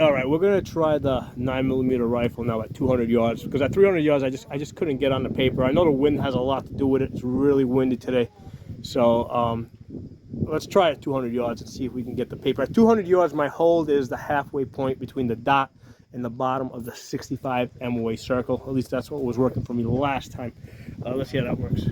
All right, we're gonna try the 9mm rifle now at 200 yards because at 300 yards I just couldn't get on the paper. I know the wind has a lot to do with it. It's really windy today, so let's try at 200 yards and see if we can get the paper. At 200 yards, my hold is the halfway point between the dot and the bottom of the 65 MOA circle. At least that's what was working for me last time. Let's see how that works.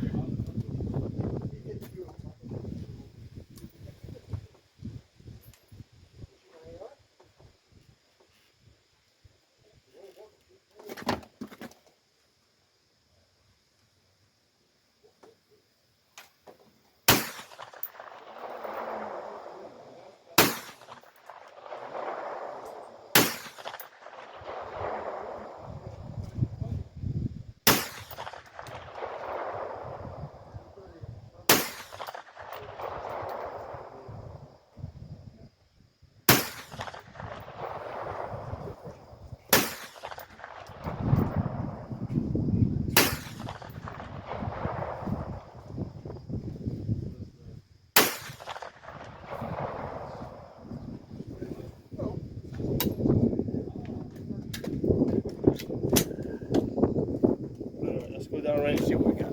Let's go down right and see what we got.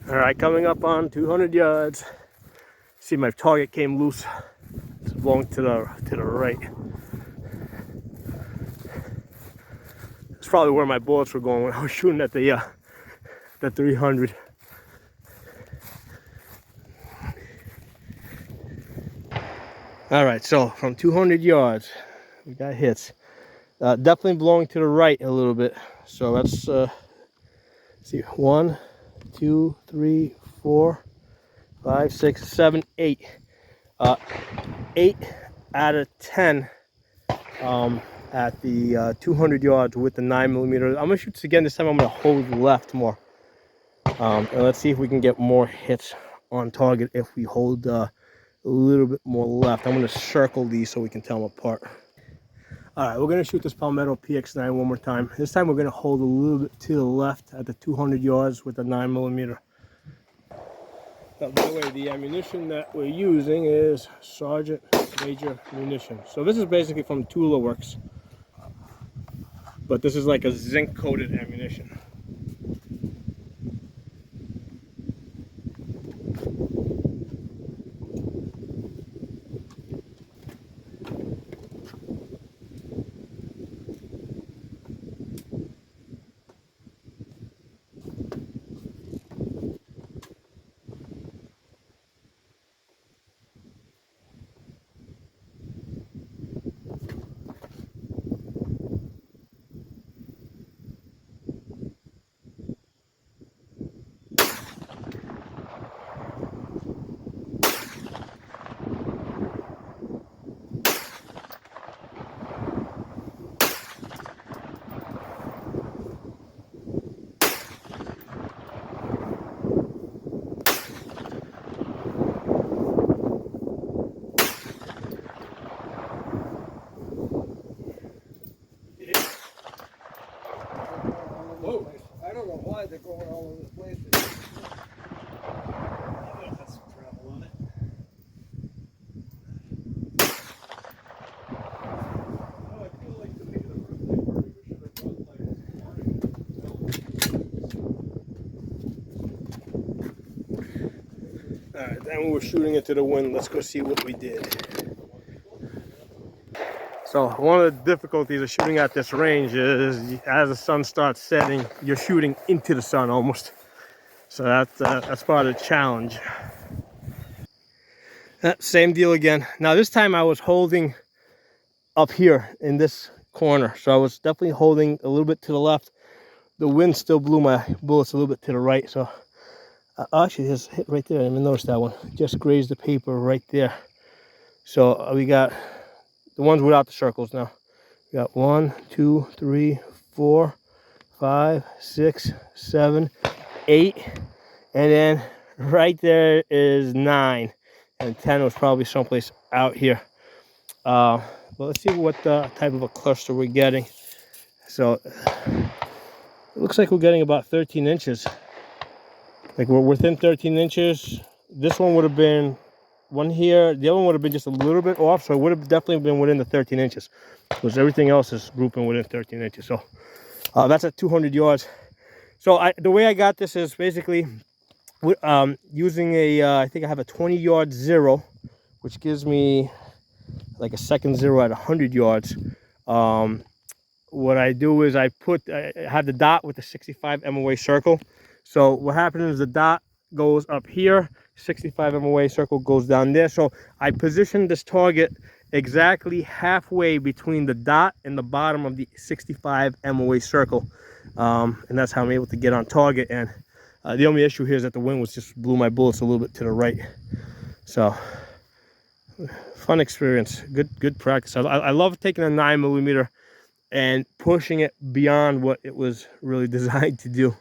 All right, coming up on 200 yards. See, my target came loose. It's blowing to the right. It's probably where my bullets were going when I was shooting at the 300. All right, so from 200 yards, we got hits. Definitely blowing to the right a little bit. So let's see. 1, 2, 3, 4, 5, 6, 7, 8. 8 out of 10 at the 200 yards with the 9mm. I'm gonna shoot this again. This time I'm gonna hold left more. And let's see if we can get more hits on target if we hold a little bit more left. I'm gonna circle these so we can tell them apart. All right, we're gonna shoot this Palmetto PX-9 one more time. This time we're gonna hold a little bit to the left at the 200 yards with the 9mm. Now, by the way, the ammunition that we're using is Sergeant Major munition. So this is basically from Tula Works, but this is like a zinc-coated ammunition. Whoa, I don't know why they're going all over the place. That's some travel on it. Oh, I feel like the birthday party we should have done like this morning. All right, then we were shooting into the wind. Let's go see what we did. So one of the difficulties of shooting at this range is as the sun starts setting, you're shooting into the sun almost. So that's part of the challenge. Same deal again. Now this time I was holding up here in this corner. So I was definitely holding a little bit to the left. The wind still blew my bullets a little bit to the right. So actually just hit right there. I didn't even notice that one. Just grazed the paper right there. So we got the ones without the circles now. We got 1, 2, 3, 4, 5, 6, 7, 8. And then right there is 9. And 10 was probably someplace out here. But let's see what type of a cluster we're getting. So it looks like we're getting about 13 inches. Like we're within 13 inches. This one would have been one here, the other one would have been just a little bit off, so it would have definitely been within the 13 inches, because everything else is grouping within 13 inches. So that's at 200 yards. So the way I got this is basically using I think I have a 20-yard zero, which gives me like a second zero at 100 yards. What I do is I have the dot with the 65 MOA circle. So what happens is the dot goes up here, 65 MOA circle goes down there. So I positioned this target exactly halfway between the dot and the bottom of the 65 MOA circle. And that's how I'm able to get on target. And the only issue here is that the wind just blew my bullets a little bit to the right. So fun experience, good practice. I love taking a 9mm and pushing it beyond what it was really designed to do.